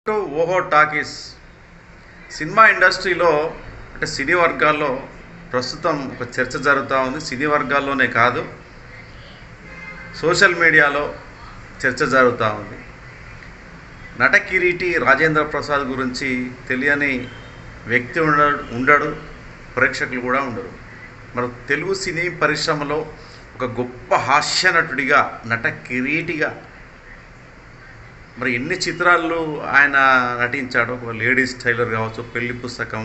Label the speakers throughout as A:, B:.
A: To ఓహో talkies cinema ఇండస్ట్రీలో అంటే సినీ వర్గాల్లో ప్రస్తుతం ఒక చర్చ జరుగుతూ ఉంది. సినీ వర్గాల్లోనే కాదు, సోషల్ మీడియాలో చర్చ జరుగుతూ ఉంది. నట కిరీటి రాజేంద్ర ప్రసాద్ గురించి తెలియని వ్యక్తి ఉండడు, ప్రేక్షకులు కూడా ఉండరు. మన తెలుగు సినీ పరిశ్రమలో ఒక గొప్ప హాస్య నటుడిగా, నట కిరీటిగా మరి ఎన్ని చిత్రాల్లో ఆయన నటించాడు. ఒక లేడీస్ టైలర్ కావచ్చు, పెళ్లి పుస్తకం,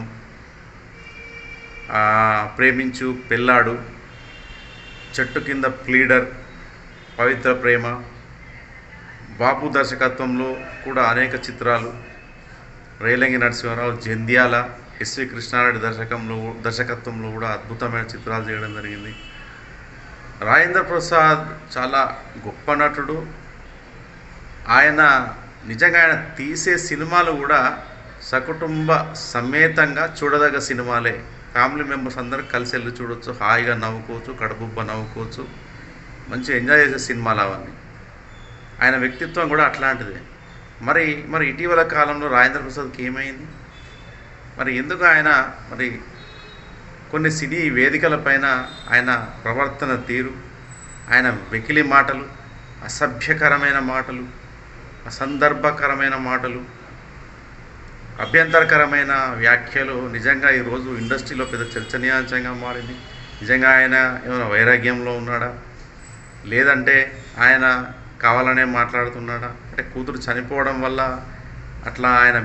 A: ప్రేమించు, పెళ్ళాడు, చెట్టు కింద ప్లీడర్, పవిత్ర ప్రేమ, బాపు దర్శకత్వంలో కూడా అనేక చిత్రాలు, రేలంగి నరసింహారావు, జంధ్యాల, ఎస్వి కృష్ణారెడ్డి దర్శకత్వంలో కూడా అద్భుతమైన చిత్రాలు చేయడం జరిగింది. రాజేంద్ర ప్రసాద్ చాలా గొప్ప నటుడు. ఆయన నిజంగా ఆయన తీసే సినిమాలు కూడా సకుటుంబ సమేతంగా చూడదగ్గ సినిమాలే. ఫ్యామిలీ మెంబర్స్ అందరూ కలిసి వెళ్ళి చూడవచ్చు, హాయిగా నవ్వుకోవచ్చు, కడుపుబ్బ నవ్వుకోవచ్చు, మంచి ఎంజాయ్ చేసే సినిమాలు అవన్నీ. ఆయన వ్యక్తిత్వం కూడా అట్లాంటిదే. మరి ఇటీవల కాలంలో రాజేంద్ర ప్రసాద్కి ఏమైంది? మరి ఎందుకు ఆయన కొన్ని సినీ వేదికలపైన ఆయన ప్రవర్తన తీరు, ఆయన వెకిలి మాటలు, అసభ్యకరమైన మాటలు, అసందర్భకరమైన మాటలు, అభ్యంతరకరమైన వ్యాఖ్యలు నిజంగా ఈరోజు ఇండస్ట్రీలో పెద్ద చర్చనీయాంశంగా మారింది. నిజంగా ఆయన ఏమైనా వైరాగ్యంలో ఉన్నాడా, లేదంటే ఆయన కావాలనే మాట్లాడుతున్నాడా, అంటే కూతురు చనిపోవడం వల్ల అట్లా ఆయన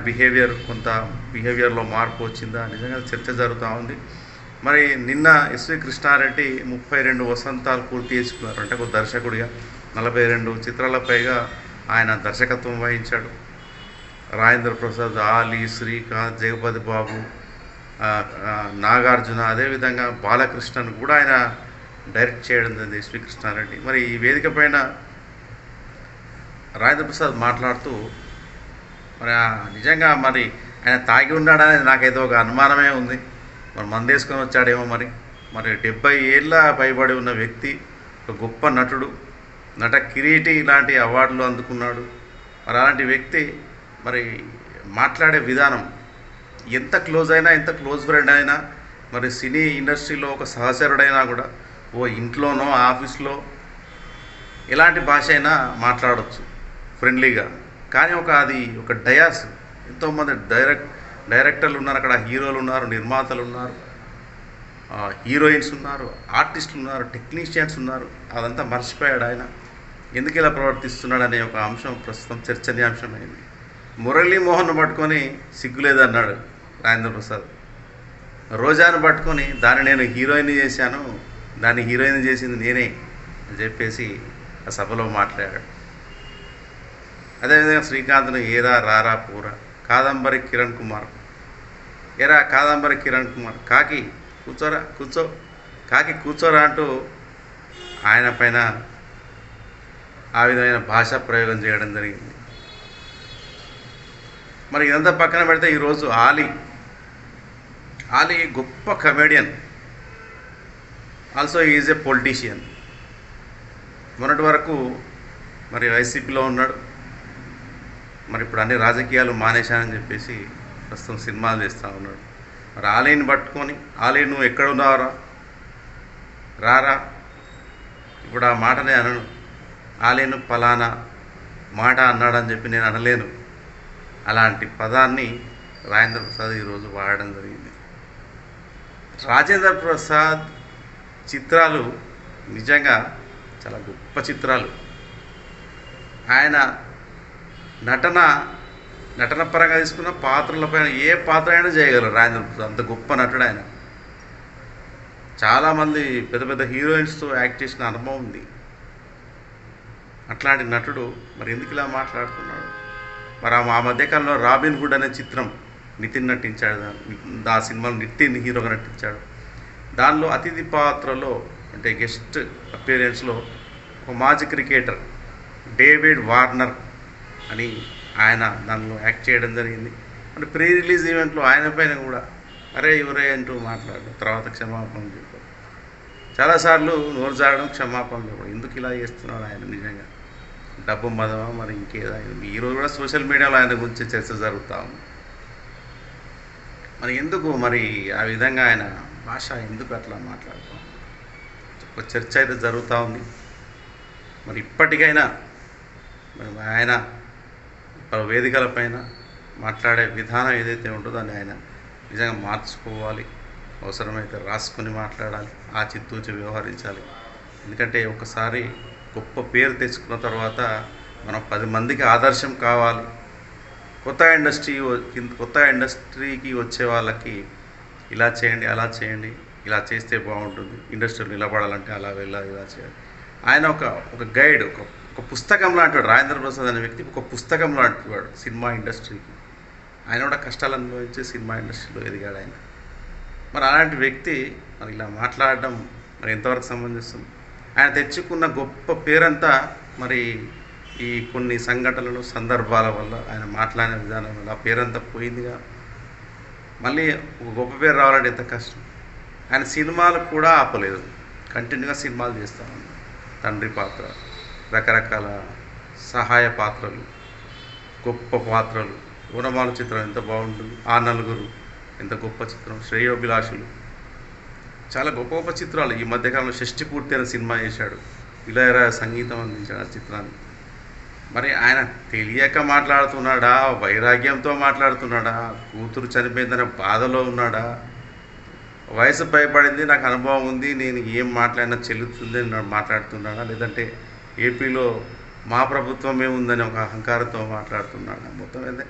A: బిహేవియర్లో మార్పు వచ్చిందా? నిజంగా చర్చ జరుగుతూ ఉంది. మరి నిన్న ఎస్వి కృష్ణారెడ్డి 32 వసంతాలు పూర్తి చేసుకున్నారు. అంటే ఒక దర్శకుడిగా 42 చిత్రాల పైగా ఆయన దర్శకత్వం వహించాడు. రాజేంద్ర ప్రసాద్, ఆలీ, శ్రీకాంత్, జగపతి బాబు, నాగార్జున, అదేవిధంగా బాలకృష్ణను కూడా ఆయన డైరెక్ట్ చేయడం జరిగింది ఎస్వి కృష్ణారెడ్డి. మరి ఈ వేదిక పైన రాజేంద్ర ప్రసాద్ మాట్లాడుతూ నిజంగా ఆయన తాగి ఉన్నాడని నాకైతే ఒక అనుమానమే ఉంది. మందేసుకొని వచ్చాడేమో. మరి 70 ఏళ్ళ పైబడి ఉన్న వ్యక్తి, ఒక గొప్ప నటుడు, నట కిరీటి లాంటి అవార్డులు అందుకున్నాడు. అలాంటి వ్యక్తి మాట్లాడే విధానం, ఎంత క్లోజ్ ఫ్రెండ్ అయినా, సినీ ఇండస్ట్రీలో ఒక సహచరుడైనా కూడా ఇంట్లోనో ఆఫీస్లో ఎలాంటి భాష అయినా మాట్లాడవచ్చు ఫ్రెండ్లీగా. కానీ అది ఒక డయాస్. ఎంతోమంది డైరెక్టర్లు ఉన్నారు అక్కడ, హీరోలు ఉన్నారు, నిర్మాతలు ఉన్నారు, హీరోయిన్స్ ఉన్నారు, ఆర్టిస్టులు ఉన్నారు, టెక్నీషియన్స్ ఉన్నారు. అదంతా మర్చిపోయాడు ఆయన. ఎందుకు ఇలా ప్రవర్తిస్తున్నాడు అనే ఒక అంశం ప్రస్తుతం చర్చనీయాంశమైంది. మురళీమోహన్ను పట్టుకొని సిగ్గులేదన్నాడు రాజేంద్ర ప్రసాద్. రోజాను పట్టుకొని దాన్ని నేను హీరోయిన్ చేశాను, దాన్ని హీరోయిన్ చేసింది నేనే అని చెప్పేసి ఆ సభలో మాట్లాడాడు. అదేవిధంగా శ్రీకాంత్ను ఏరా రారా పూరా, కాదంబరి కిరణ్ కుమార్, ఏరా కాదంబరి కిరణ్ కుమార్, కాకి కూర్చోరా అంటూ ఆయన పైన ఆ విధమైన భాషా ప్రయోగం చేయడం జరిగింది. ఇదంతా పక్కన పెడితే ఈరోజు ఆలీ గొప్ప comedian, also is a politician. మొన్నటి వరకు వైసీపీలో ఉన్నాడు. ఇప్పుడు అన్ని రాజకీయాలు మానేశానని చెప్పేసి ప్రస్తుతం సినిమాలు చేస్తూ ఉన్నాడు. ఆలీని పట్టుకొని, ఆలీ నువ్వు ఎక్కడున్నావురా, రారా. ఇప్పుడు ఆ మాటనే అనను, ఆలీను ఫలానా మాట అన్నాడని చెప్పి నేను అనలేను. అలాంటి పదాన్ని రాజేంద్ర ప్రసాద్ ఈరోజు వాడడం జరిగింది. రాజేంద్ర ప్రసాద్ చిత్రాలు నిజంగా చాలా గొప్ప చిత్రాలు. ఆయన నటన పరంగా తీసుకున్న పాత్రలపైన ఏ పాత్ర అయినా చేయగలరు రాజేంద్ర ప్రసాద్. అంత గొప్ప నటుడు ఆయన. చాలామంది పెద్ద పెద్ద హీరోయిన్స్తో యాక్ట్ చేసిన అనుభవం ఉంది. అట్లాంటి నటుడు ఎందుకు ఇలా మాట్లాడుతున్నాడు? ఆ మధ్యకాలంలో రాబిన్ హుడ్ అనే చిత్రం నితిన్ నటించాడు. ఆ సినిమాలో నితిన్ హీరోగా నటించాడు. దానిలో అతిథి పాత్రలో, అంటే గెస్ట్ అపీరెన్స్లో, ఒక మాజీ క్రికెటర్ డేవిడ్ వార్నర్ అని ఆయన దానిలో యాక్ట్ చేయడం జరిగింది. ప్రీ రిలీజ్ ఈవెంట్లో ఆయన పైన కూడా ఎవరే అంటూ మాట్లాడడం, తర్వాత క్షమాపణ చెప్పారు. చాలాసార్లు నోరు జారడం, క్షమాపణ చెప్పడం. ఎందుకు ఇలా చేస్తున్నాడు ఆయన? నిజంగా డబ్బు మదమా మరి ఇంకేదా? ఈరోజు కూడా సోషల్ మీడియాలో ఆయన గురించి చర్చ జరుగుతూ ఉంది. మరి ఎందుకు మరి ఆ విధంగా ఆయన భాష ఎందుకు అట్లా మాట్లాడుతూ ఉంది? ఒక చర్చ అయితే జరుగుతూ ఉంది. మరి ఇప్పటికైనా మరి ఆయన పలు వేదికలపైన మాట్లాడే విధానం ఏదైతే ఉంటుందో దాన్ని ఆయన నిజంగా మార్చుకోవాలి. అవసరమైతే రాసుకొని మాట్లాడాలి, ఆచితూచి వ్యవహరించాలి. ఎందుకంటే ఒకసారి గొప్ప పేరు తెచ్చుకున్న తర్వాత మనం 10 మందికి ఆదర్శం కావాలి. కొత్త ఇండస్ట్రీకి వచ్చే వాళ్ళకి ఇలా చేయండి, అలా చేయండి, ఇలా చేస్తే బాగుంటుంది, ఇండస్ట్రీలో నిలబడాలంటే అలా వెళ్ళాలి, ఇలా చేయాలి. ఆయన ఒక గైడ్, ఒక పుస్తకం లాంటివాడు. రాజేంద్ర ప్రసాద్ అనే వ్యక్తి ఒక పుస్తకం లాంటివాడు సినిమా ఇండస్ట్రీకి. ఆయన కూడా కష్టాలు అనుభవించి సినిమా ఇండస్ట్రీలో ఎదిగాడు ఆయన. మరి అలాంటి వ్యక్తి మరి ఇలా మాట్లాడడం మరి ఎంతవరకు సమంజసం? ఆయన తెచ్చుకున్న గొప్ప పేరంతా మరి ఈ కొన్ని సంఘటనలు, సందర్భాల వల్ల ఆయన మాట్లాడిన విధానం వల్ల ఆ పేరంతా పోయిందిగా. మళ్ళీ ఒక గొప్ప పేరు రావాలంటే ఎంత కష్టం. ఆయన సినిమాలు కూడా ఆపలేదు, కంటిన్యూగా సినిమాలు చేస్తూ ఉన్నాడు. తండ్రి పాత్ర, రకరకాల సహాయ పాత్రలు, గొప్ప పాత్రలు. ఓనమాల చిత్రం ఎంత బాగుంటుంది, ఆ నలుగురు ఎంత గొప్ప చిత్రం, శ్రేయోభిలాషులు, చాలా గొప్ప గొప్ప చిత్రాలు. ఈ మధ్యకాలంలో షష్టి పూర్తి అయిన సినిమా చేశాడు, ఇళయరాజా సంగీతం అందించాడు ఆ చిత్రాన్ని. మరి ఆయన తెలియక మాట్లాడుతున్నాడా, వైరాగ్యంతో మాట్లాడుతున్నాడా, కూతురు చనిపోయిందనే బాధలో ఉన్నాడా, వయసు భయపడింది, నాకు అనుభవం ఉంది, నేను ఏం మాట్లాడినా చెల్లుతుంది అని మాట్లాడుతున్నాడా, లేదంటే ఏపీలో మా ప్రభుత్వమే ఉందని ఒక అహంకారంతో మాట్లాడుతున్నాడా? మొత్తం అయితే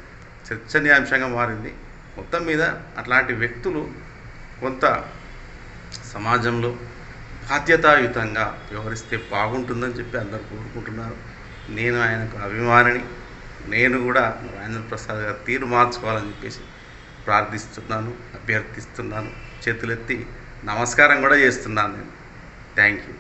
A: చర్చనీయాంశంగా మారింది. మొత్తం మీద అట్లాంటి వ్యక్తులు కొంత సమాజంలో బాధ్యతాయుతంగా వ్యవహరిస్తే బాగుంటుందని చెప్పి అందరూ కోరుకుంటున్నారు. నేను ఆయనకు అభిమానిని. నేను కూడా రాజేంద్ర ప్రసాద్ గారు తీరు మార్చుకోవాలని చెప్పేసి ప్రార్థిస్తున్నాను, అభ్యర్థిస్తున్నాను, చేతులెత్తి నమస్కారం కూడా చేస్తున్నాను నేను. Thank you.